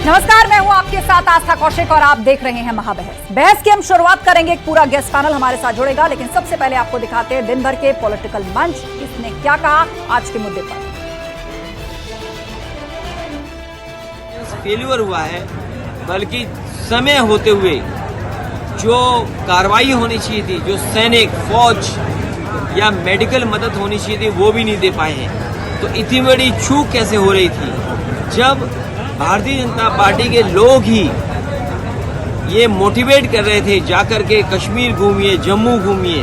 नमस्कार, मैं हूं आपके साथ आस्था कौशिक और आप देख रहे हैं महाबहस। बहस की हम शुरुआत करेंगे, एक पूरा गेस्ट पैनल हमारे साथ जुड़ेगा, लेकिन सबसे पहले आपको दिखाते हैं दिन भर के पॉलिटिकल मंच, किसने क्या कहा आज के मुद्दे पर। फेल्यूर हुआ है, बल्कि समय होते हुए जो कार्रवाई होनी चाहिए थी, जो सैनिक, फौज या मेडिकल मदद होनी चाहिए थी, वो भी नहीं दे पाए हैं। तो इतनी बड़ी चूक कैसे हो रही थी जब भारतीय जनता पार्टी के लोग ही ये मोटिवेट कर रहे थे जाकर के कश्मीर घूमिए, जम्मू घूमिए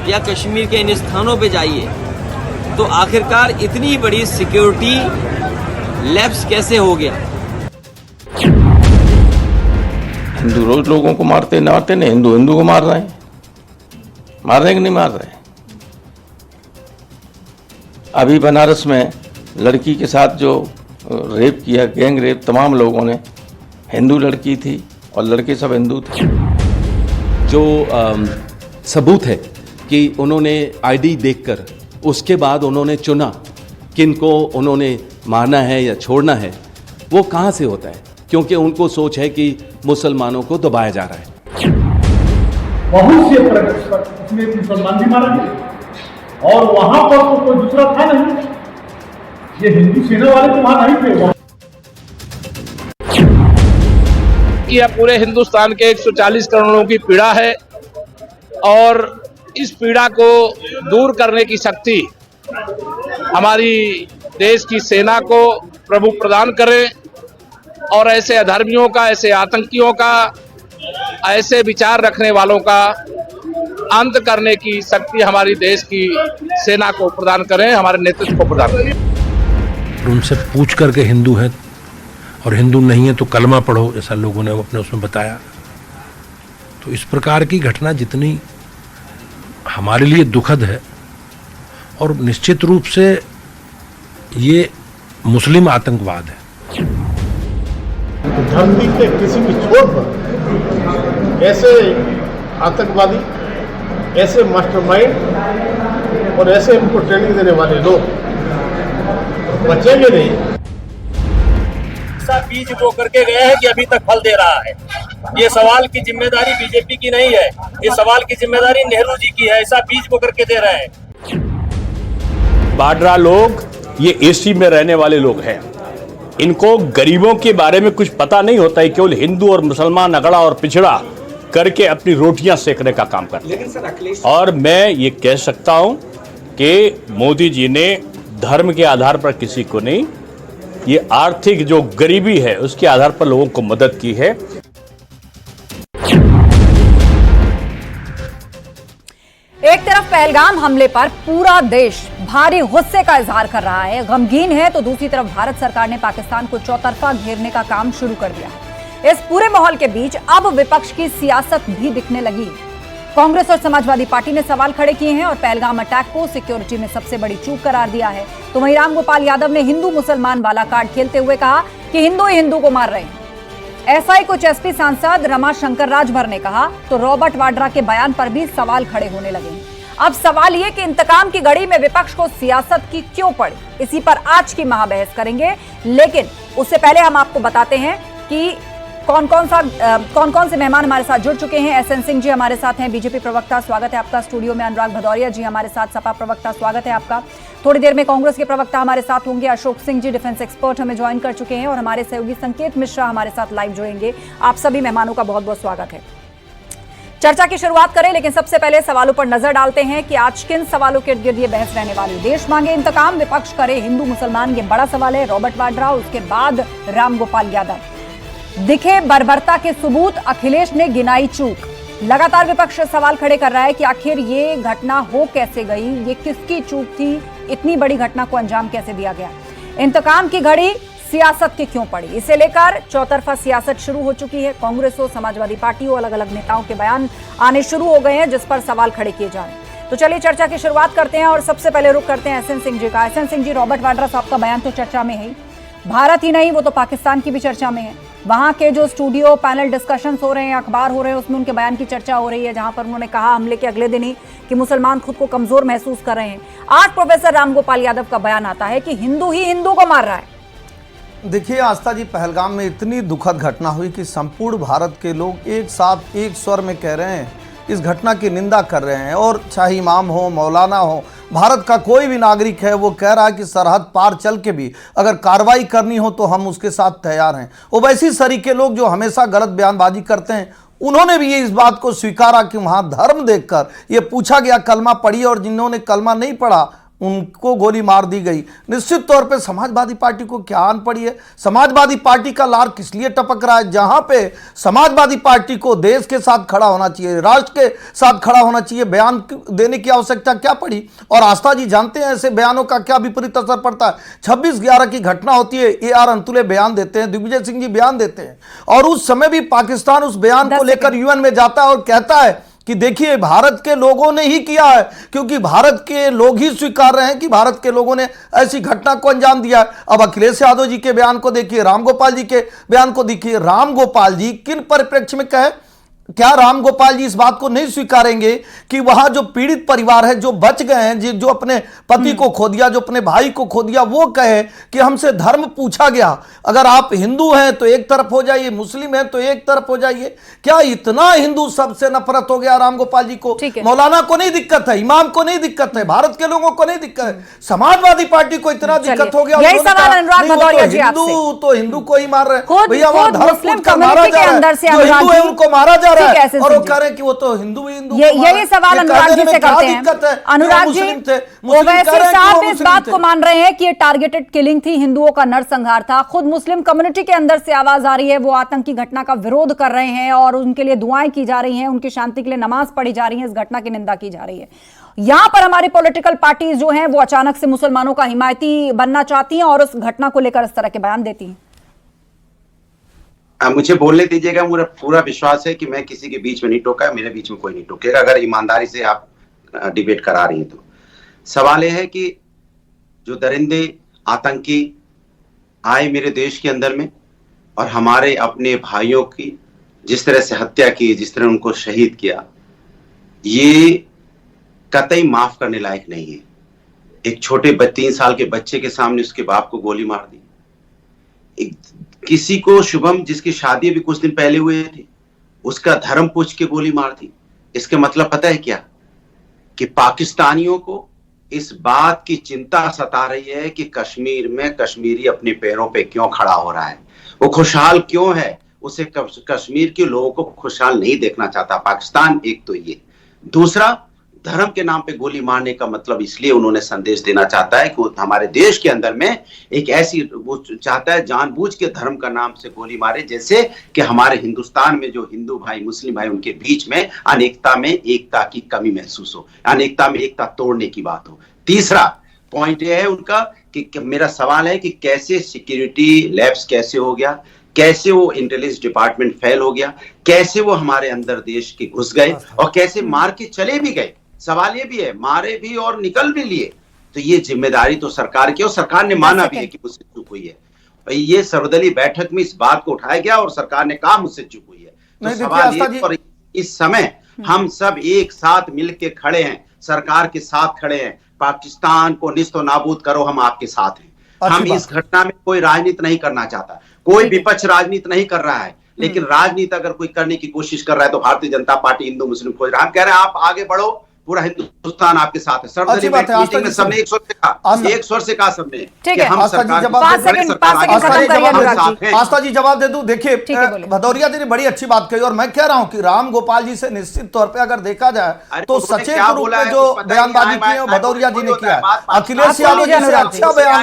या कश्मीर के इन स्थानों पे जाइए, तो आखिरकार इतनी बड़ी सिक्योरिटी लैप्स कैसे हो गया। हिंदू रोज लोगों को मारते नहीं, हिंदू को मार रहे हैं। मार रहे हैं कि नहीं मार रहे हैं? अभी बनारस में लड़की के साथ जो रेप किया, गैंग रेप, तमाम लोगों ने, हिंदू लड़की थी और लड़के सब हिंदू थे। जो सबूत है कि उन्होंने आईडी देखकर उसके बाद उन्होंने चुना किनको उन्होंने मारना है या छोड़ना है, वो कहाँ से होता है? क्योंकि उनको सोच है कि मुसलमानों को दबाया जा रहा है। बहुत से उसमें मुसलमान भी मारा गया और वहां पर तो कोई दूसरा था नहीं, ये हिंदू सेना वाले तो वहां नहीं थे। यह पूरे हिंदुस्तान के 140 करोड़ों की पीड़ा है और इस पीड़ा को दूर करने की शक्ति हमारी देश की सेना को प्रभु प्रदान करें और ऐसे अधर्मियों का, ऐसे आतंकियों का, ऐसे विचार रखने वालों का अंत करने की शक्ति हमारी देश की सेना को प्रदान करें, हमारे नेतृत्व को प्रदान करें। उनसे पूछ करके हिंदू है और हिंदू नहीं है तो कलमा पढ़ो, ऐसा लोगों ने अपने उसमें बताया। तो इस प्रकार की घटना जितनी हमारे लिए दुखद है और निश्चित रूप से ये मुस्लिम आतंकवाद है। धर्म के किसी भी छोर पर ऐसे आतंकवादी, ऐसे मास्टरमाइंड और ऐसे इनको ट्रेनिंग देने वाले लोग बचेंगे नहीं। ऐसा बीज बो करके गए हैं कि अभी तक फल दे रहा है। ये सवाल की जिम्मेदारी बीजेपी की नहीं है, ये सवाल की जिम्मेदारी नेहरू जी की है। ऐसा बीज बो करके दे रहे हैं। बाड्रा लोग ये एसी में रहने वाले लोग हैं, इनको गरीबों के बारे में कुछ पता नहीं होता है, केवल हिंदू और मुसलमान अगड़ा और पिछड़ा करके अपनी रोटियां सेकने का काम करते हैं। और मैं ये कह सकता हूं कि मोदी जी ने धर्म के आधार पर किसी को नहीं, ये आर्थिक जो गरीबी है उसके आधार पर लोगों को मदद की है। एक तरफ पहलगाम हमले पर पूरा देश भारी गुस्से का इजहार कर रहा है, गमगीन है, तो दूसरी तरफ भारत सरकार ने पाकिस्तान को चौतरफा घेरने का काम शुरू कर दिया है। इस पूरे माहौल के बीच अब विपक्ष की सियासत भी दिखने लगी। कांग्रेस और समाजवादी पार्टी ने सवाल खड़े किए हैं और पहलगाम अटैक को सिक्योरिटी में सबसे बड़ी चूक करार दिया है। तो वहीं रामगोपाल यादव ने हिंदू मुसलमान वाला कार्ड खेलते हुए कहा कि हिंदू ही हिंदू को मार रहे हैं। ऐसा ही कुछ एसपी सांसद रमाशंकर राजभर ने कहा, तो रॉबर्ट वाड्रा के बयान पर भी सवाल खड़े होने लगे। अब सवाल ये कि इंतकाम की घड़ी में विपक्ष को सियासत की क्यों पड़ी, इसी पर आज की महाबहस करेंगे। लेकिन उससे पहले हम आपको बताते हैं कि कौन कौन से मेहमान हमारे साथ जुड़ चुके हैं। एसएन सिंह जी हमारे साथ हैं, बीजेपी प्रवक्ता, स्वागत है आपका स्टूडियो में। अनुराग भदौरिया जी हमारे साथ, सपा प्रवक्ता, स्वागत है आपका। थोड़ी देर में कांग्रेस के प्रवक्ता हमारे साथ होंगे, अशोक सिंह जी डिफेंस एक्सपर्ट हमें ज्वाइन कर चुके हैं और हमारे सहयोगी संकेत मिश्रा हमारे साथ लाइव जुड़ेंगे। आप सभी मेहमानों का बहुत बहुत स्वागत है। चर्चा की शुरुआत करें, लेकिन सबसे पहले सवालों पर नजर डालते हैं कि आज किन सवालों के इर्द गिर्द ये बहस रहने वाली। देश मांगे इंतकाम, विपक्ष करे हिंदू मुसलमान, ये बड़ा सवाल है। रॉबर्ट वाड्रा, उसके बाद रामगोपाल यादव। दिखे बर्बरता के सबूत, अखिलेश ने गिनाई चूक। लगातार विपक्ष सवाल खड़े कर रहा है कि आखिर ये घटना हो कैसे गई, ये किसकी चूक थी, इतनी बड़ी घटना को अंजाम कैसे दिया गया। इंतकाम की घड़ी सियासत की क्यों पड़ी, इसे लेकर चौतरफा सियासत शुरू हो चुकी है। कांग्रेस हो, समाजवादी पार्टी हो, अलग अलग नेताओं के बयान आने शुरू हो गए हैं जिस पर सवाल खड़े किए जा रहे हैं। तो चलिए चर्चा की शुरुआत करते हैं और सबसे पहले रुख करते हैं एसएन सिंह जी का। एसएन सिंह जी, रॉबर्ट वाड्रा साहब का बयान तो चर्चा में है, भारत ही नहीं वो तो पाकिस्तान की भी चर्चा में है। वहां के जो स्टूडियो पैनल डिस्कशंस हो रहे हैं, अखबार हो रहे हैं, उसमें उनके बयान की चर्चा हो रही है, जहां पर उन्होंने कहा हमले के अगले दिन ही कि मुसलमान खुद को कमजोर महसूस कर रहे हैं। आज प्रोफेसर रामगोपाल यादव का बयान आता है कि हिंदू ही हिंदू को मार रहा है। देखिए आस्था जी, पहलगाम में इतनी दुखद घटना हुई कि संपूर्ण भारत के लोग एक साथ एक स्वर में कह रहे हैं, इस घटना की निंदा कर रहे हैं। और चाहे इमाम हो, मौलाना हो, भारत का कोई भी नागरिक है, वो कह रहा है कि सरहद पार चल के भी अगर कार्रवाई करनी हो तो हम उसके साथ तैयार हैं। ओवैसी सरीके लोग जो हमेशा गलत बयानबाजी करते हैं, उन्होंने भी ये इस बात को स्वीकारा कि वहाँ धर्म देखकर ये पूछा गया कलमा पढ़ी, और जिन्होंने कलमा नहीं पढ़ा उनको गोली मार दी गई। निश्चित तौर पे समाजवादी पार्टी को क्या आन पड़ी है? समाजवादी पार्टी का लार किस लिए टपक रहा है? जहां पे समाजवादी पार्टी को देश के साथ खड़ा होना चाहिए, राष्ट्र के साथ खड़ा होना चाहिए, बयान देने की आवश्यकता क्या पड़ी? और आस्था जी जानते हैं ऐसे बयानों का क्या विपरीत असर पड़ता है। 26/11 की घटना होती है, AR अंतुले बयान देते हैं, दिग्विजय सिंह जी बयान देते हैं, और उस समय भी पाकिस्तान उस बयान को लेकर UN में जाता है और कहता है कि देखिए भारत के लोगों ने ही किया है, क्योंकि भारत के लोग ही स्वीकार रहे हैं कि भारत के लोगों ने ऐसी घटना को अंजाम दिया है। अब अखिलेश यादव जी के बयान को देखिए, राम गोपाल जी के बयान को देखिए। राम गोपाल जी किन परिप्रेक्ष्य में कहे? क्या राम गोपाल जी इस बात को नहीं स्वीकारेंगे कि वहां जो पीड़ित परिवार है, जो बच गए हैं, जो अपने पति को खो दिया, जो अपने भाई को खो दिया, वो कहे कि हमसे धर्म पूछा गया, अगर आप हिंदू हैं तो एक तरफ हो जाइए, मुस्लिम हैं तो एक तरफ हो जाइए। क्या इतना हिंदू सबसे नफरत हो गया राम गोपाल जी को? मौलाना को नहीं दिक्कत है, इमाम को नहीं दिक्कत है, भारत के लोगों को नहीं दिक्कत है, समाजवादी पार्टी को इतना दिक्कत हो गया। हिंदू तो हिंदू को ही मार रहे हैं भैया, वहां धर्म का मारा जा रहा है, जो हिंदू है उनको मारा जा रहा है, और वो कह रहे हैं कि वो तो हिंदू ही हिंदू। ये सवाल अनुराग जी से करते हैं। अनुराग जी, ओवैसी साहब इस बात को मान रहे हैं कि ये टारगेटेड किलिंग थी, हिंदुओं का नरसंहार था। खुद मुस्लिम कम्युनिटी के अंदर से आवाज आ रही है, वो आतंकी घटना का विरोध कर रहे हैं और उनके लिए दुआएं की जा रही हैं, उनकी शांति के लिए नमाज पढ़ी जा रही है, इस घटना की निंदा की जा रही है। यहां पर हमारी पॉलिटिकल पार्टीज जो हैं वो अचानक से मुसलमानों का हिमायती बनना चाहती हैं और उस घटना को लेकर इस तरह के बयान देती हैं। मुझे बोलने दीजिएगा, मुझे पूरा विश्वास है कि मैं किसी के बीच में नहीं टोका, मेरे बीच में कोई नहीं टोकेगा, अगर ईमानदारी से आप डिबेट करा रही हैं तो। सवाल यह है कि जो दरिंदे आतंकी आए मेरे देश के अंदर में और हमारे अपने भाइयों की जिस तरह से हत्या की, जिस तरह उनको शहीद किया, ये कतई माफ करने लायक नहीं है। एक छोटे 3 साल के बच्चे के सामने उसके बाप को गोली मार दी, किसी को शुभम जिसकी शादी भी कुछ दिन पहले हुए थे उसका धर्म पूछ के गोली मार दी। इसके मतलब पता है क्या? कि पाकिस्तानियों को इस बात की चिंता सता रही है कि कश्मीर में कश्मीरी अपने पैरों पे क्यों खड़ा हो रहा है, वो खुशहाल क्यों है, उसे कश्मीर के लोगों को खुशहाल नहीं देखना चाहता पाकिस्तान। एक तो ये, दूसरा धर्म के नाम पे गोली मारने का मतलब इसलिए उन्होंने संदेश देना चाहता है कि हमारे देश के अंदर में एक ऐसी, वो चाहता है जानबूझ के धर्म का नाम से गोली मारे, जैसे कि हमारे हिंदुस्तान में जो हिंदू भाई मुस्लिम भाई उनके बीच में अनेकता में एकता की कमी महसूस हो, अनेकता में एकता तोड़ने की बात हो। तीसरा पॉइंट यह है उनका कि मेरा सवाल है कि कैसे सिक्योरिटी लैब्स कैसे हो गया, कैसे वो इंटेलिजेंस डिपार्टमेंट फेल हो गया, कैसे वो हमारे अंदर देश के घुस गए और कैसे मार के चले भी गए। सवाल ये भी है, मारे भी और निकल भी लिए, तो ये जिम्मेदारी तो सरकार की, और सरकार ने माना भी है कि मुझसे चूक हुई है। भाई ये सर्वदलीय बैठक में इस बात को उठाया गया और सरकार ने कहा मुझसे चूक हुई है। तो सवाल ये, और इस समय हम सब एक साथ मिलकर खड़े हैं, सरकार के साथ खड़े हैं, पाकिस्तान को निस्तो नाबूद करो, हम आपके साथ हैं। हम इस घटना में कोई राजनीति नहीं करना चाहता, कोई विपक्ष राजनीति नहीं कर रहा है, लेकिन राजनीति अगर कोई करने की कोशिश कर रहा है तो भारतीय जनता पार्टी हिंदू मुस्लिम खोज रहा है। हम कह रहे हैं आप आगे बढ़ो, पूरा हिंदुस्तान आपके साथ है। सर्वदलीय मीटिंग में सबने एक स्वर से कहा सबने। ठीक है, आस्था जी जवाब दे दूं। देखिए भदौरिया जी ने बड़ी अच्छी बात कही और मैं कह रहा हूं कि राम गोपाल जी से निश्चित तौर पे अगर देखा जाए तो सचेत रूप में जो बयानबाजी की है भदौरिया जी ने किया है। अखिलेश यादव जी से अच्छा बयान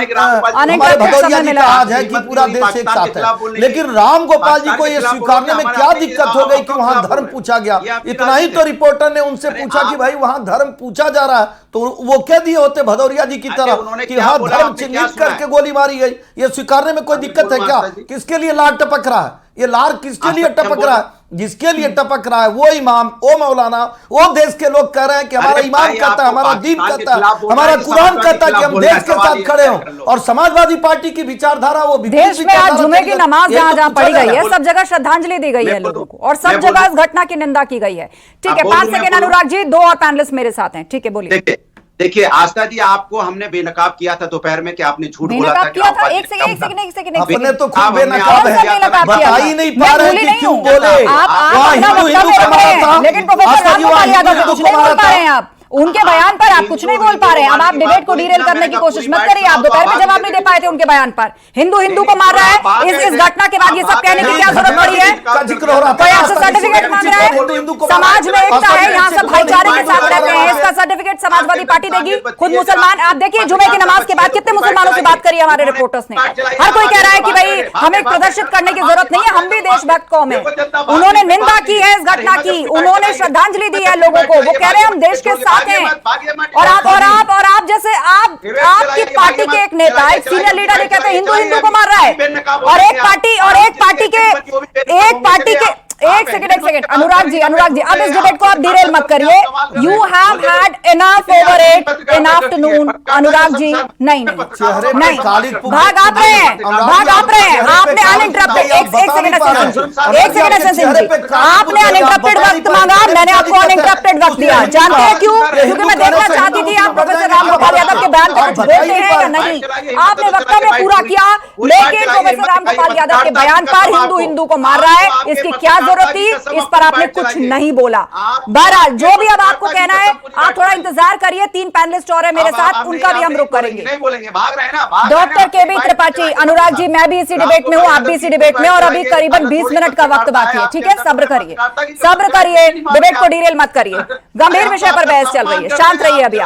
हमारे भदौरिया जी का आज है कि पूरा देश एक साथ है, लेकिन राम गोपाल जी को ये स्वीकारने में क्या दिक्कत हो गई कि वहां धर्म पूछा गया? इतना ही तो रिपोर्टर ने उनसे पूछा कि भाई धर्म पूछा जा रहा है, तो वो कह दिए होते भदौरिया जी की तरह कि हाँ धर्म चिन्हित करके गोली मारी गई। ये स्वीकारने में कोई दिक्कत है क्या? किसके लिए लार टपक रहा है? ये लार किसके लिए टपक रहा है? जिसके लिए टपक रहा है वो इमाम, वो मौलाना, वो देश के लोग कह रहे हैं कि हमारा ईमान कहता है, हमारा दीन कहता है, हमारा कुरान कहता है कि हम देश के साथ खड़े हों। और समाजवादी पार्टी की विचारधारा वो देश में आज जुमे की नमाज जहां जहां पढ़ी गई है, सब जगह श्रद्धांजलि दी गई है लोगों को और सब जगह इस घटना की निंदा की गई है। ठीक है, 5 सेकंड अनुराग जी, 2 और पैनलिस्ट मेरे साथ हैं। ठीक है, बोलिए। देखिए आस्था जी, आपको हमने बेनकाब किया था दोपहर में कि आपने झूठ बोला था। किया था। एक सेकंड अपने तो खुद बेनकाब है, बता ही नहीं पा रहे कि क्यों बोले। आप हिंदू को मारा था, लेकिन प्रोफेसर राम गोपाल यादव को कुछ नहीं बोल पा रहे हैं आप। उनके बयान पर आप कुछ नहीं बोल पा रहे हैं। अब आप डिबेट को डीरेल करने की कोशिश मत करिए। आप दोपहर में जवाब नहीं दे पाए थे उनके बयान पर। हिंदू को मार रहा है, इस घटना के बाद ये सब कहने की क्या जरूरत पड़ी है? कोई आपसे सर्टिफिकेट मांग रहा है? समाज में एकता है, यहाँ सब भाईचारे के साथ रहते हैं, इसका सर्टिफिकेट समाजवादी पार्टी देगी। खुद मुसलमान, आप देखिए जुमे की नमाज के बाद कितने मुसलमानों से बात करी हमारे रिपोर्टर्स ने। हर कोई कह रहा है कि भाई हमें प्रदर्शित करने की जरूरत नहीं है, हम भी देशभक्त कौम है। उन्होंने निंदा की है इस घटना की, उन्होंने श्रद्धांजलि दी है लोगों को। वो कह रहे हैं हम देश के साथ हैं। और आप जैसे आपकी पार्टी के एक नेता, एक सीनियर लीडर ये कहते हैं हिंदू को मार रहा है, और एक पार्टी के एक सेकंड अनुराग जी अब इस डिबेट को आप डिरेल मत करिए। You have had enough over it in afternoon. Anurag ji नहीं भाग आप रहे हैं आपने अनइंटरप्टेड एक सेकंड सिंह जी आपने अनइंटरप्टेड वक्त मांगा, मैंने आपको अनइंटरप्टेड वक्त दिया। जानते हैं क्यों? क्योंकि मैं देखना चाहती थी आप प्रोफेसर राम गोपाल यादव के बयान पर कुछ बोलते हैं या नहीं। आपने वक्तव्य पूरा किया, लेकिन प्रोफेसर राम गोपाल यादव के बयान पर हिंदू को मार रहा है, इसकी क्या जरूरत थी, इस पर आपने कुछ नहीं बोला। बहरहाल जो भी अब आपको कहना है, आप थोड़ा इंतजार करिए। 3 पैनलिस्ट और है मेरे साथ, उनका भी हम रुख करेंगे। डॉक्टर केबी त्रिपाठी, अनुराग जी मैं भी इसी डिबेट में हूं, आप भी इसी डिबेट में, और अभी करीबन 20 मिनट का वक्त बाकी है। ठीक है, सब्र करिए, डिबेट को डिरेल मत करिए। गंभीर विषय पर बहस चल रही है, शांत रहिए। अभी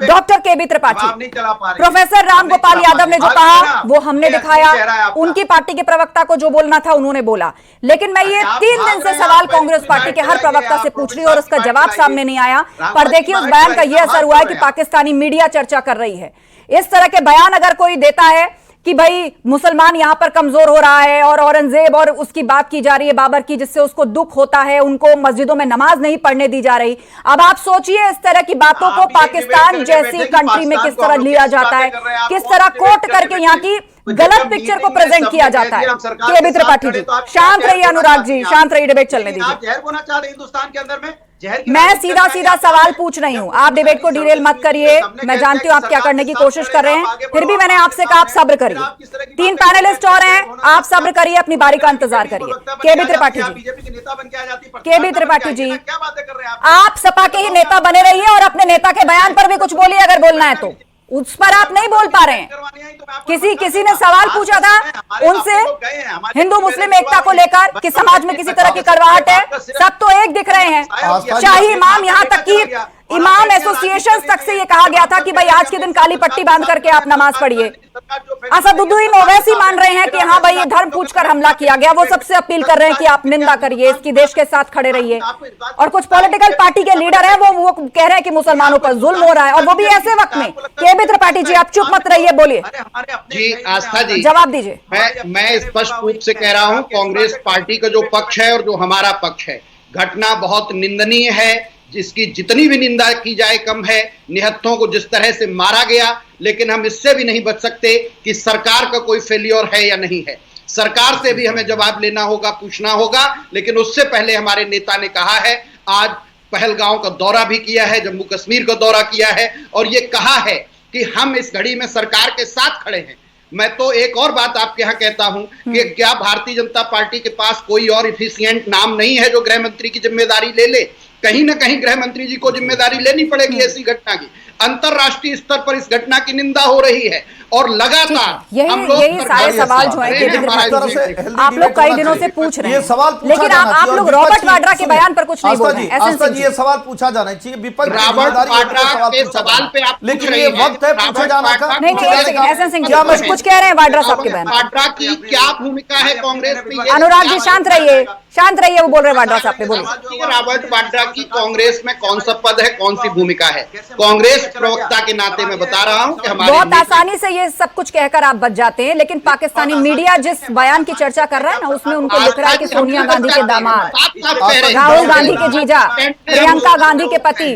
डॉक्टर केबी त्रिपाठी, प्रोफेसर राम गोपाल यादव ने जो कहा वो हमने दिखाया, उनकी पार्टी के प्रवक्ता को जो बोलना था उन्होंने बोला। लेकिन मैं ये 3 दिन से सवाल कांग्रेस पार्टी के हर प्रवक्ता से पूछ रही हूं और उसका जवाब सामने नहीं आया। पर देखिए उस बयान का यह असर हुआ है कि पाकिस्तानी मीडिया चर्चा कर रही है। इस तरह के बयान अगर कोई देता है कि भाई मुसलमान यहां पर कमजोर हो रहा है, और औरंगजेब और उसकी बात की जा रही है बाबर की, जिससे उसको दुख होता है, उनको मस्जिदों में नमाज नहीं पढ़ने दी जा रही। अब आप सोचिए इस तरह की बातों को पाकिस्तान जैसी कंट्री में किस तरह लिया जाता है, किस तरह कोट करके यहाँ की गलत पिक्चर को प्रेजेंट किया जाता है। केबी त्रिपाठी जी शांत रहिए, अनुराग जी शांत रहिए, डिबेट चलने दीजिए। हिंदुस्तान के अंदर में मैं सीधा सवाल पूछ रही हूं, आप डिबेट को डिरेल मत करिए। मैं जानती हूं आप क्या करने की कोशिश कर रहे हैं, फिर भी मैंने आपसे कहा आप सब्र करिए। 3 पैनलिस्ट और हैं, आप सब्र करिए, अपनी बारी का इंतजार करिए। केबी त्रिपाठी जी आप सपा के ही नेता बने रहिए और अपने नेता के बयान पर भी कुछ बोलिए अगर बोलना है तो। उस पर आप नहीं बोल पा रहे हैं। किसी ने सवाल पूछा था उनसे हिंदू मुस्लिम एकता को लेकर कि समाज में किसी तरह की कड़वाहट है, सब तो एक दिख रहे हैं। शाही इमाम, यहाँ तक कि इमाम एसोसिएशन तक से ये कहा गया था कि भाई आज के दिन काली पट्टी बांध करके आप नमाज पढ़िए। असदुद्दीन ओवैसी मान रहे हैं कि हाँ भाई ये धर्म पूछकर हमला किया गया। वो सबसे अपील कर रहे हैं कि आप निंदा करिए इसकी, देश के साथ खड़े रहिए। और कुछ पॉलिटिकल पार्टी के लीडर हैं वो कह रहे हैं कि मुसलमानों पर जुल्म हो रहा है, और वो भी ऐसे वक्त में। केबी त्रिपाठी जी आप चुप मत रहिए, बोलिए। जी आस्था जी जवाब दीजिए। मैं स्पष्ट रूप से कह रहा हूं, कांग्रेस पार्टी का जो पक्ष है और जो हमारा पक्ष है, घटना बहुत निंदनीय है, जिसकी जितनी भी निंदा की जाए कम है। निहत्थों को जिस तरह से मारा गया, लेकिन हम इससे भी नहीं बच सकते कि सरकार का कोई फेलियर है या नहीं है। सरकार से भी हमें जवाब लेना होगा, पूछना होगा। लेकिन उससे पहले हमारे नेता ने कहा है, आज पहलगांव का दौरा भी किया है, जम्मू कश्मीर का दौरा किया है, और ये कहा है कि हम इस घड़ी में सरकार के साथ खड़े हैं। मैं तो एक और बात आपके यहाँ कहता हूं कि क्या भारतीय जनता पार्टी के पास कोई और इफिशिएंट नाम नहीं है जो गृह मंत्री की जिम्मेदारी ले ले? कहीं ना कहीं गृह मंत्री जी को जिम्मेदारी लेनी पड़ेगी ऐसी घटना की। अंतरराष्ट्रीय स्तर पर इस घटना की निंदा हो रही है, और लगातार यही सारे सवाल जो है आप लोग कई दिनों से पूछ रहे हैं, लेकिन आप लोग रॉबर्ट वाड्रा के बयान पर कुछ नहीं बोल रहे हैं। ये सवाल पूछा जाना चाहिए, विपक्ष रॉबर्ट वाड्रा के सवाल पे आप, लेकिन ये वक्त है पूछा जाना का। नहीं एसएन सिंह जी कुछ कह रहे हैं वाड्रा साहब के बयान। वाड्रा की क्या भूमिका है कांग्रेस में? अनुराग जी शांत रहिए, वो बोल रहे हैं वाड्रा साहब पे, बोलिए। रॉबर्ट वाड्रा की कांग्रेस में कौन सा पद है, कौन सी भूमिका है? कांग्रेस प्रवक्ता के नाते मैं बता रहा हूं कि हमारे बहुत आसानी से ये सब कुछ कहकर आप बच जाते हैं, लेकिन पाकिस्तानी मीडिया जिस बयान की चर्चा कर रहा है ना, उसमें उनको लिख रहा है कि सोनिया गांधी के दामाद, राहुल गांधी के जीजा, प्रियंका गांधी के पति।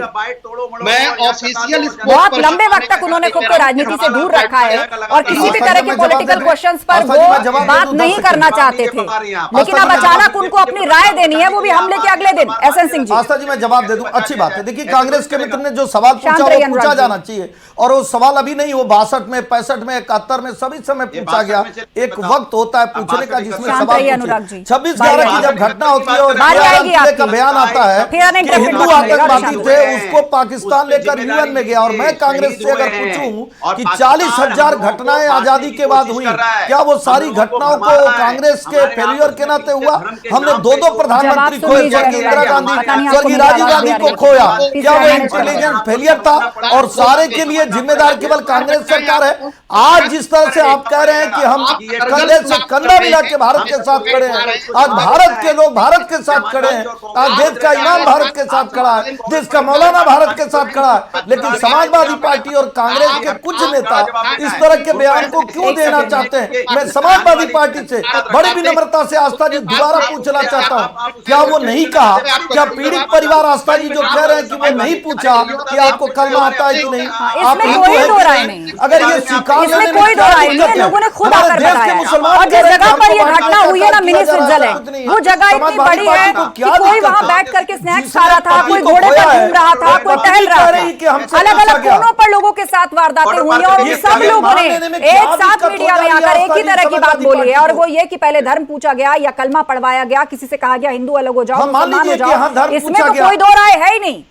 मैं ऑफिशियल बहुत लंबे वक्त तक उन्होंने खुद को राजनीति से दूर रखा है, और किसी भी तरह के पॉलिटिकल क्वेश्चंस पर वो बात नहीं करना चाहते थे। लेकिन अब अचानक उनको अपनी राय देनी है, वो भी हमले के अगले दिन। एसएन सिंह जी। आस्था जी मैं जवाब दे दूं, अच्छी बात है। देखिए कांग्रेस के मित्र ने जो सवाल पूछा शांत रहिए वो पूछा अनुराग जाना चाहिए, और वो सवाल अभी नहीं, वो 62 में, 65 में, 71 में सभी समय पूछा गया। एक वक्त होता है पूछने का जिसमें शांत सवाल रहिए अनुराग जी। 26/11 की जब घटना होती है और बारी आएगी आपकी। का बयान आता है फिर अनेक कि हिंदू आतंकवादी थे, हैं। उसको पाकिस्तान लेकर यूएन में गया। और मैं कांग्रेस से अगर पूछूं कि 40,000 घटनाएं आजादी के बाद हुई, क्या वो सारी घटनाओं को कांग्रेस के फेलियर के नाते हुआ? हमने दो प्रधानमंत्री खोए, स्वर्गीय इंदिरा गांधी, स्वर्गीय राजीव गांधी को खोया, क्या वो इंटेलिजेंस फेलियर था? और सारे के लिए जिम्मेदार केवल कांग्रेस सरकार है। आज जिस तरह से आप कह रहे हैं कि हम कंधे से कंधा मिला के भारत के साथ खड़े हैं, आज भारत के लोग भारत के साथ खड़े हैं, आज देश का इमाम भारत के साथ खड़ा है, देश का मौलाना भारत के साथ खड़ा है। लेकिन समाजवादी पार्टी और कांग्रेस के कुछ नेता इस तरह के बयान को क्यों देना चाहते हैं? मैं समाजवादी पार्टी से बड़ी विनम्रता से आस्था जी दोबारा पूछना चाहता हूं, क्या वो नहीं कहा? क्या पीड़ित परिवार आस्था जी जो कह रहे हैं कि वो नहीं पूछा कि आपको कलमा आता है कि नहीं? इसमें कोई दो राय नहीं, अगर ये स्वीकार इसमें कोई दो राय नहीं, लोगों ने खुद आकर बताया। और जिस जगह पर ये घटना हुई है ना मिनी स्विट्जरलैंड, वो जगह इतनी बड़ी है कि कोई वहां बैठ करके स्नैक्स खा रहा था, कोई घोड़े पर घूम रहा था, कोई टहल रहा था। अलग अलग कोनों पर लोगों के साथ वारदातें हुई और उन सब लोगों ने एक साथ मीडिया में आकर एक ही तरह की बात बोली है, और वो ये कि पहले धर्म पूछा गया या कलमा पढ़वाया गया, किसी से कहा गया हिंदू अलग हो जाओ, मुसलमान हो जाओ। इसमें तो कोई दो राय है ही नहीं।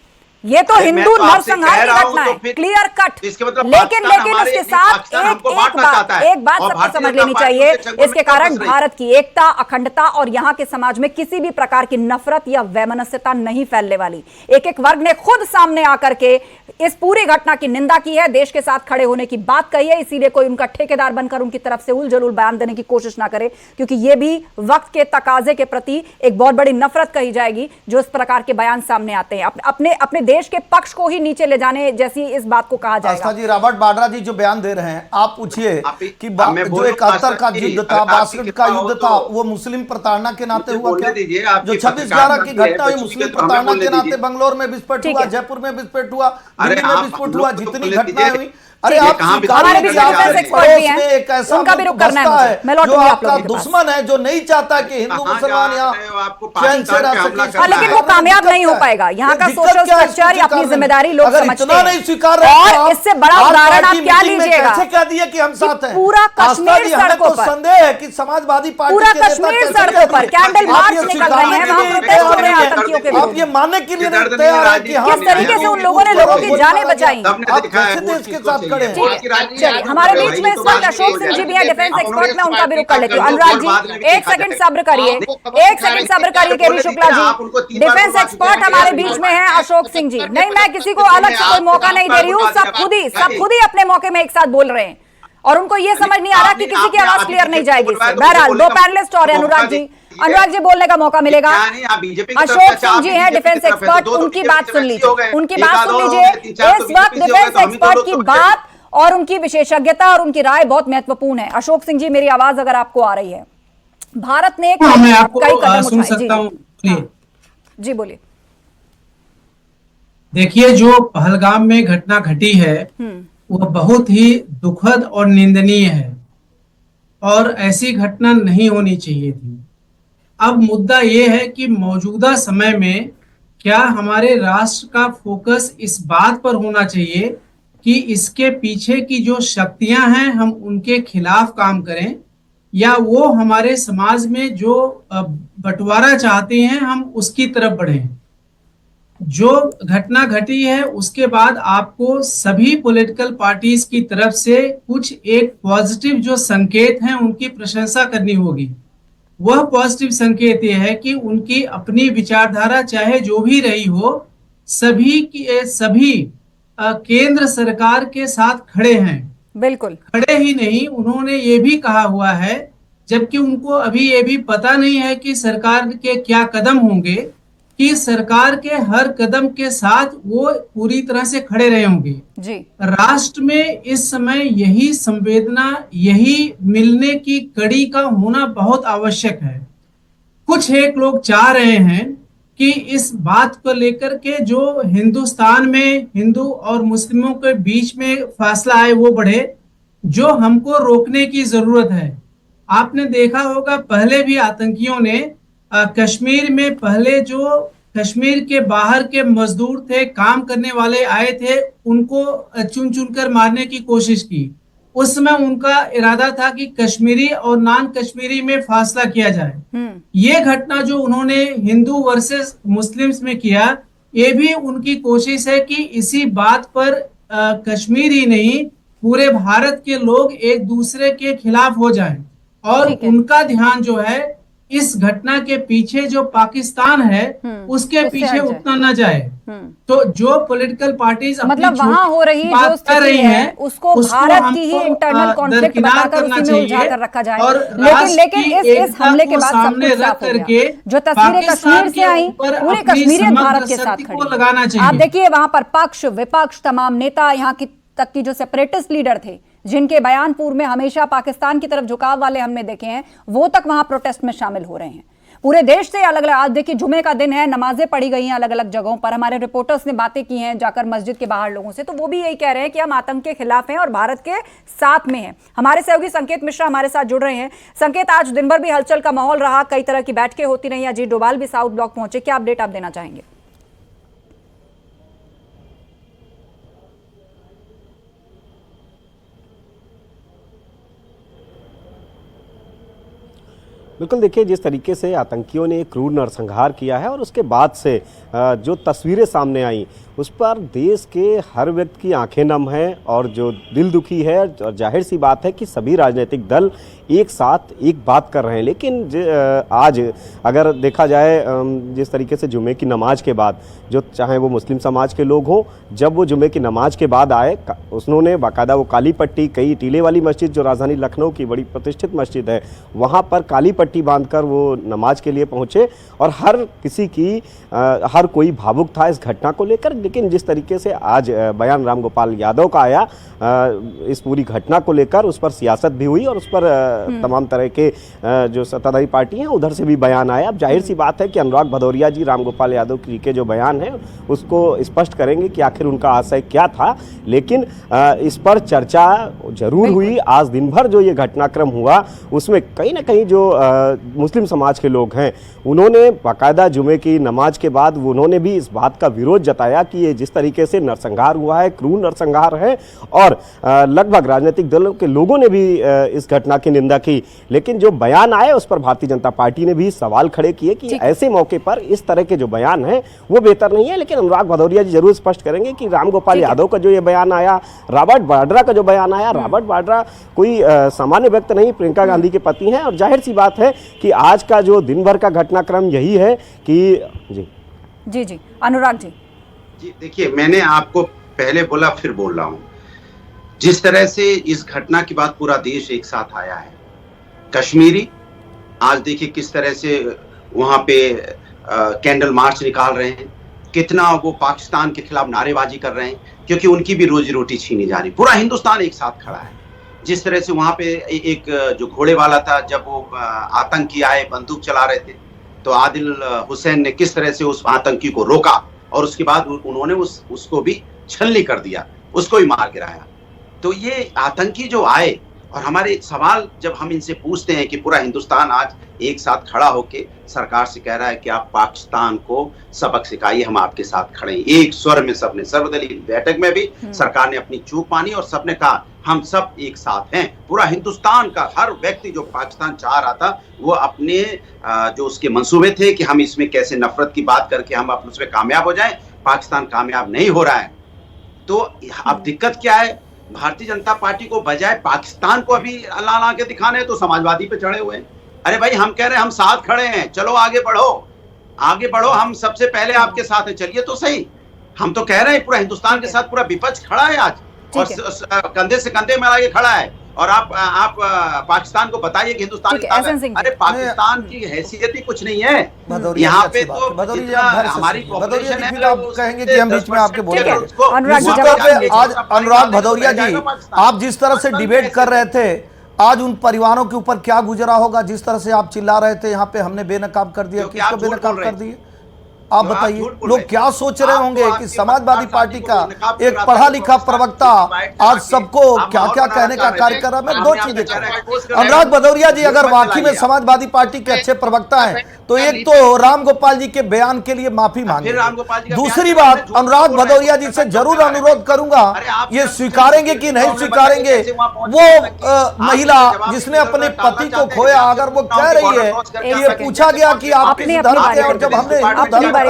ये तो हिंदू नरसंहार की घटना है, क्लियर कट। लेकिन इसके साथ एक बात सबको समझ लेनी चाहिए, इसके कारण भारत की एकता, अखंडता और यहाँ के समाज में किसी भी प्रकार की नफरत या वैमनस्यता नहीं फैलने वाली। एक एक वर्ग ने खुद सामने आकर के इस पूरी घटना की निंदा की है, देश के साथ खड़े होने की बात कही है। इसीलिए कोई उनका ठेकेदार बनकर उनकी तरफ से उलझुल बयान देने की कोशिश ना करे, क्योंकि ये भी वक्त के तकाजे के प्रति एक बहुत बड़ी नफरत कही जाएगी जो इस प्रकार के बयान सामने आते हैं। अपने देश के पक्ष को ही नीचे ले जाने जैसी इस बात को कहा जाएगा। आस्था जी, रॉबर्ट वाड्रा जी जो बयान दे रहे हैं, आप पूछिए कि जो 71 का युद्ध था, 62 का युद्ध था, वो मुस्लिम प्रताड़ना के नाते हुआ क्या? जो 26/11 की घटना हुई मुस्लिम प्रताड़ना के नाते बंगलोर में विस्फोट हुआ, जयपुर में विस्फोट हुआ, दिल्ली में विस्फोट हुआ, जितनी घटनाएं हुई। अरे आप हमारे बीच में डिफेंस एक्सपर्ट भी हैं, उनका भी रुख करना है मुझे। मैं लौटूंगी आप लोगों के पास। दुश्मन है जो नहीं चाहता कि हिंदू मुसलमान यहाँ चैन से रह सके, लेकिन वो कामयाब नहीं हो पाएगा। यहाँ का सोशल स्ट्रक्चर या अपनी जिम्मेदारी लोग समझते हैं, और इससे बड़ा उदाहरण आप क्या लीजिएगा? कैसे कह दिए कि हम साथ हैं? पूरा कश्मीर सड़कों पर संदेह है कि समाजवादी पार्टी पूरा कश्मीर सड़कों पर कैंडल मार्च निकल रहे हैं, वहां प्रोटेस्ट हो रहे हैं आतंकियों के विरुद्ध। आप ये मानने के लिए नहीं तैयार है कि किस तरीके से उन लोगों ने लोगों की जानें बचाई। आप कैसे देश के साथ खड़े हैं? चलिए, हमारे बीच में इस वक्त अशोक सिंह जी भी हैं, डिफेंस एक्सपर्ट, में उनका भी रुख कर लेती हूँ। अनुराग जी एक सेकंड सब्र करिए, एक सेकंड सब्र करिए। केवी शुक्ला जी डिफेंस एक्सपर्ट हमारे बीच में हैं, अशोक सिंह जी। नहीं, मैं किसी को अलग से कोई मौका नहीं दे रही हूँ, सब खुद ही अपने मौके में एक साथ बोल रहे हैं, और उनको ये समझ नहीं आ रहा कि किसी की आवाज क्लियर नहीं जाएगी। बहरहाल दो पैनलिस्ट और अनुराग जी बोलने का मौका मिलेगा। अशोक सिंह जी हैं डिफेंस एक्सपर्ट, उनकी बात सुन लीजिए, उनकी बात सुन लीजिए। इस वक्त डिफेंस एक्सपर्ट की बात और उनकी विशेषज्ञता और उनकी राय बहुत महत्वपूर्ण है। अशोक सिंह जी, मेरी आवाज अगर आपको आ रही है, भारत ने कई कदम उठाए। जी बोलिए। देखिए, जो पहलगाम में घटना घटी है वह बहुत ही दुखद और निंदनीय है, और ऐसी घटना नहीं होनी चाहिए थी। अब मुद्दा यह है कि मौजूदा समय में क्या हमारे राष्ट्र का फोकस इस बात पर होना चाहिए कि इसके पीछे की जो शक्तियां हैं हम उनके खिलाफ काम करें, या वो हमारे समाज में जो बंटवारा चाहते हैं हम उसकी तरफ बढ़ें। जो घटना घटी है उसके बाद आपको सभी पॉलिटिकल पार्टीज की तरफ से कुछ एक पॉजिटिव जो संकेत हैं उनकी प्रशंसा करनी होगी। वह पॉजिटिव संकेत यह है कि उनकी अपनी विचारधारा चाहे जो भी रही हो, सभी केंद्र सरकार के साथ खड़े हैं। बिल्कुल खड़े ही नहीं, उन्होंने ये भी कहा हुआ है, जबकि उनको अभी ये भी पता नहीं है कि सरकार के क्या कदम होंगे, कि सरकार के हर कदम के साथ वो पूरी तरह से खड़े रहे होंगे जी। राष्ट्र में इस समय यही संवेदना, यही मिलने की कड़ी का होना बहुत आवश्यक है। कुछ एक लोग चाह रहे हैं कि इस बात को लेकर के जो हिंदुस्तान में हिंदू और मुस्लिमों के बीच में फासला है वो बढ़े, जो हमको रोकने की जरूरत है। आपने देखा होगा पहले भी आतंकियों ने कश्मीर में पहले जो कश्मीर के बाहर के मजदूर थे, काम करने वाले आए थे, उनको चुन चुनकर मारने की कोशिश की। उस समय उनका इरादा था कि कश्मीरी और नॉन कश्मीरी में फासला किया जाए। ये घटना जो उन्होंने हिंदू वर्सेस मुस्लिम्स में किया, ये भी उनकी कोशिश है कि इसी बात पर कश्मीर ही नहीं पूरे भारत के लोग एक दूसरे के खिलाफ हो जाएं और उनका ध्यान जो है इस घटना के पीछे जो पाकिस्तान है उसके पीछे उतना न जाए। तो जो पॉलिटिकल पार्टीज मतलब वहां हो रही जो स्थिति है उसको भारत की ही इंटरनल कॉन्फ्लिक्ट बताकर उसी में उलझा कर रखा जाए। लेकिन इस हमले के बाद सब कुछ साफ हो गया। जो तस्वीरें कश्मीर से आई, पूरे कश्मीरियत भारत के साथ खड़ी। आप देखिए वहां पर पक्ष विपक्ष तमाम नेता, यहाँ की तक की जो सेपरेटिस्ट लीडर थे जिनके बयान पूर्व में हमेशा पाकिस्तान की तरफ झुकाव वाले हमने देखे हैं, वो तक वहां प्रोटेस्ट में शामिल हो रहे हैं। पूरे देश से अलग अलग, आज देखिए जुमे का दिन है, नमाजें पढ़ी गई हैं अलग अलग जगहों पर। हमारे रिपोर्टर्स ने बातें की हैं जाकर मस्जिद के बाहर लोगों से, तो वो भी यही कह रहे हैं कि हम आतंक के खिलाफ हैं और भारत के साथ में हैं। हमारे सहयोगी संकेत मिश्रा हमारे साथ जुड़ रहे हैं। संकेत, आज दिन भर भी हलचल का माहौल रहा, कई तरह की बैठकें होती रही, अजीत डोभाल भी साउथ ब्लॉक पहुंचे, क्या अपडेट आप देना चाहेंगे? बिल्कुल, देखिए जिस तरीके से आतंकियों ने क्रूर नरसंहार किया है और उसके बाद से जो तस्वीरें सामने आई उस पर देश के हर व्यक्ति की आंखें नम हैं और जो दिल दुखी है। और जाहिर सी बात है कि सभी राजनीतिक दल एक साथ एक बात कर रहे हैं। लेकिन आज अगर देखा जाए जिस तरीके से जुमे की नमाज के बाद, जो चाहे वो मुस्लिम समाज के लोग हों, जब वो जुमे की नमाज के बाद आए, उन्होंने बाकायदा वो काली पट्टी, कई टीले वाली मस्जिद जो राजधानी लखनऊ की बड़ी प्रतिष्ठित मस्जिद है, वहाँ पर काली पट्टी बांधकर वो नमाज के लिए पहुँचे और हर किसी की हर कोई भावुक था इस घटना को लेकर। लेकिन जिस तरीके से आज बयान रामगोपाल यादव का आया इस पूरी घटना को लेकर, उस पर सियासत भी हुई और उस पर तमाम तरह के जो सत्ताधारी पार्टी हैं उधर से भी बयान आया। अब जाहिर सी बात है कि अनुराग भदौरिया जी रामगोपाल यादव जी के जो बयान है उसको स्पष्ट करेंगे कि आखिर उनका आशय क्या था। लेकिन इस पर चर्चा जरूर हुई। आज दिन भर जो ये घटनाक्रम हुआ उसमें कहीं ना कहीं जो मुस्लिम समाज के लोग हैं उन्होंने बाकायदा जुमे की नमाज के बाद उन्होंने भी इस बात का विरोध जताया कि ये जिस तरीके से नरसंहार हुआ है, क्रूर नरसंहार है, और लगभग राजनीतिक दलों के लोगों ने भी इस घटना की निंदा की। लेकिन जो बयान आए उस पर भारतीय जनता पार्टी ने भी सवाल खड़े किए कि ऐसे मौके पर इस तरह के जो बयान हैं वो बेहतर नहीं है। लेकिन अनुराग भदौरिया जी जरूर स्पष्ट करेंगे कि रामगोपाल यादव का जो ये बयान आया, रॉबर्ट वाड्रा का जो बयान आया, रॉबर्ट वाड्रा कोई सामान्य व्यक्ति नहीं, प्रियंका गांधी के पति हैं। और जाहिर सी बात है कि आज का जो दिन भर का घटनाक्रम यही है कि जी अनुराग जी देखिए, मैंने आपको पहले बोला फिर बोल रहा हूं, जिस तरह से इस घटना के बाद पूरा देश एक साथ आया है। कश्मीरी आज देखिए किस तरह से वहां पे कैंडल मार्च निकाल रहे हैं, कितना वो पाकिस्तान के खिलाफ नारेबाजी कर रहे हैं, क्योंकि उनकी भी रोजी रोटी छीनी जा रही। पूरा हिंदुस्तान एक साथ खड़ा है। जिस तरह से वहां पे एक जो घोड़े वाला था, जब वो आतंकी आए बंदूक चला रहे थे, तो आदिल हुसैन ने किस तरह से उस आतंकी को रोका और उसके बाद उन्होंने उसको भी छलनी कर दिया, उसको भी मार गिराया। तो ये आतंकी जो आए, और हमारे सवाल जब हम इनसे पूछते हैं कि पूरा हिंदुस्तान आज एक साथ खड़ा होके सरकार से कह रहा है कि आप पाकिस्तान को सबक सिखाइए, हम आपके साथ खड़े हैं, एक स्वर में सबने, सर्वदलीय बैठक में भी सरकार ने अपनी चूक मानी और सबने कहा हम सब एक साथ हैं। पूरा हिंदुस्तान का हर व्यक्ति जो पाकिस्तान चाह रहा था वो अपने जो उसके मंसूबे थे कि हम इसमें कैसे नफरत की बात करके हम अपने उसमें कामयाब हो जाएं, पाकिस्तान कामयाब नहीं हो रहा है। तो अब दिक्कत क्या है, भारतीय जनता पार्टी को बजाय पाकिस्तान को अभी ला के दिखाने हैं तो समाजवादी पे चढ़े हुए हैं। अरे भाई, हम कह रहे हैं हम साथ खड़े हैं, चलो आगे बढ़ो, हम सबसे पहले आपके साथ हैं, चलिए तो सही। हम तो कह रहे हैं पूरा हिंदुस्तान के साथ पूरा विपक्ष खड़ा है आज और कंधे से कंधे मिला के खड़ा है। और आप पाकिस्तान को बताइए कि हिंदुस्तान के साथ, अरे पाकिस्तान की हैसियत ही कुछ नहीं है यहाँ पे। तो हमारी पॉपुलेशन है, आप कहेंगे कि हम बीच में आपके बोले आज अनुराग भदौरिया जी, आप जिस तरह से डिबेट कर रहे थे, आज उन परिवारों के ऊपर क्या गुजरा होगा जिस तरह से आप चिल्ला रहे थे यहाँ पे हमने बेनकाब कर दिया, किसको बेनकाब कर दिए? आप बताइए लोग क्या सोच रहे होंगे कि समाजवादी पार्टी का एक पढ़ा लिखा प्रवक्ता आज सबको क्या क्या कहने का कार्य कर रहा है। मैं दो चीजें कह रहा हूं, अनुराग भदौरिया जी अगर वाकई में समाजवादी पार्टी के अच्छे प्रवक्ता हैं तो एक तो राम गोपाल जी के बयान के लिए माफी मांगे। दूसरी बात, अनुराग भदौरिया जी से जरूर अनुरोध करूंगा, ये स्वीकारेंगे कि नहीं स्वीकारेंगे, वो महिला जिसने अपने पति को खोया, अगर वो कह रही है कि ये पूछा गया कि आप किस धर्म के, और जब हमने धर्म बताया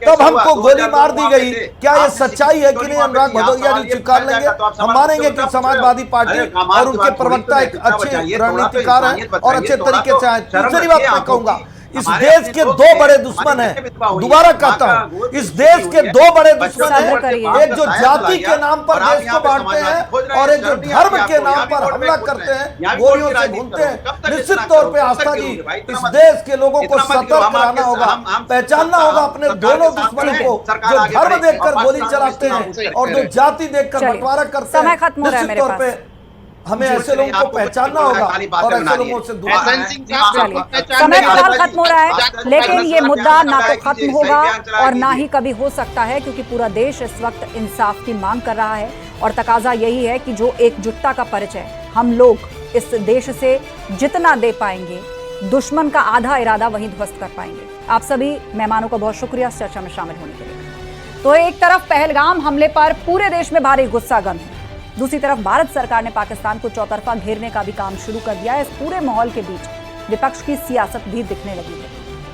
तब हमको गोली मार दी गई, क्या ये सच्चाई है कि नहीं? अनुराग भदौरिया जी स्वीकार लेंगे, हम मानेंगे कि समाजवादी पार्टी और उनके प्रवक्ता एक अच्छे रणनीतिकार हैं और अच्छे तरीके से आए। दूसरी बात मैं कहूंगा, इस देश के दो बड़े दुश्मन हैं, दोबारा कहता हूं, इस देश के दो बड़े दुश्मन हैं, एक जो जाति के नाम पर देश को बांटते हैं और एक जो धर्म के नाम पर हमला करते हैं, गोलियों से भूनते हैं। निश्चित तौर पे आस्था जी, इस देश के लोगों को सतर्क रहना होगा, पहचानना होगा अपने दोनों दुश्मनों को, जो धर्म देखकर गोली चलाते हैं और जो जाति देखकर बंटवारा करते हैं। निश्चित तौर पे हमें ऐसे लोगों को पहचानना होगा और ऐसे लोगों से दूर रहना है। समय फिलहाल खत्म हो रहा है, लेकिन ये मुद्दा ना तो खत्म होगा और ना ही कभी हो सकता है, क्योंकि पूरा देश इस वक्त इंसाफ की मांग कर रहा है और तकाजा यही है कि जो एकजुटता का परिचय हम लोग इस देश से जितना दे पाएंगे, दुश्मन का आधा इरादा वहीं ध्वस्त कर पाएंगे। आप सभी मेहमानों का बहुत शुक्रिया इस चर्चा में शामिल होने के लिए। तो एक तरफ पहलगाम हमले पर पूरे देश में भारी गुस्सा गम है, दूसरी तरफ भारत सरकार ने पाकिस्तान को चौतरफा घेरने का भी काम शुरू कर दिया है। इस पूरे माहौल के बीच विपक्ष की सियासत भी दिखने लगी है,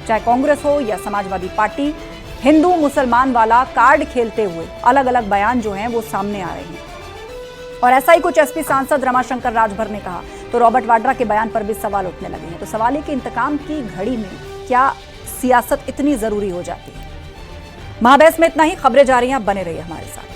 चाहे कांग्रेस हो या समाजवादी पार्टी। हिंदू मुसलमान वाला कार्ड खेलते हुए अलग अलग बयान जो हैं वो सामने आ रहे हैं और ऐसा ही कुछ एसपी सांसद रमाशंकर राजभर ने कहा तो रॉबर्ट वाड्रा के बयान पर भी सवाल उठने लगे हैं। तो सवाल है कि इंतकाम की घड़ी में क्या सियासत इतनी जरूरी हो जाती है? महाबहस में इतना ही। खबरें जा रही हैं, बने रहिए हमारे साथ।